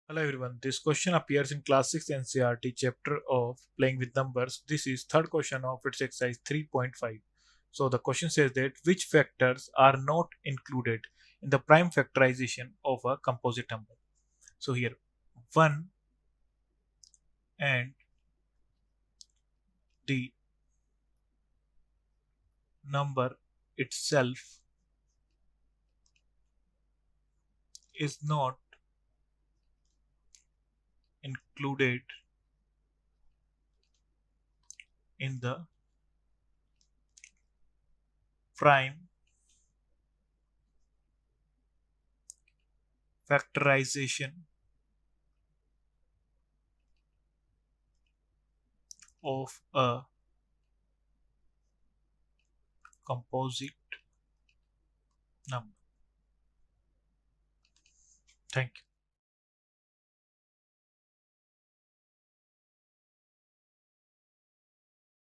Hello everyone. This question appears in Class 6 NCERT chapter of Playing with Numbers. This is third question of its exercise 3.5. So the question says that which factors are not included in the prime factorization of a composite number. So here 1 and the number itself is not included in the prime factorization of a composite number. Thank you.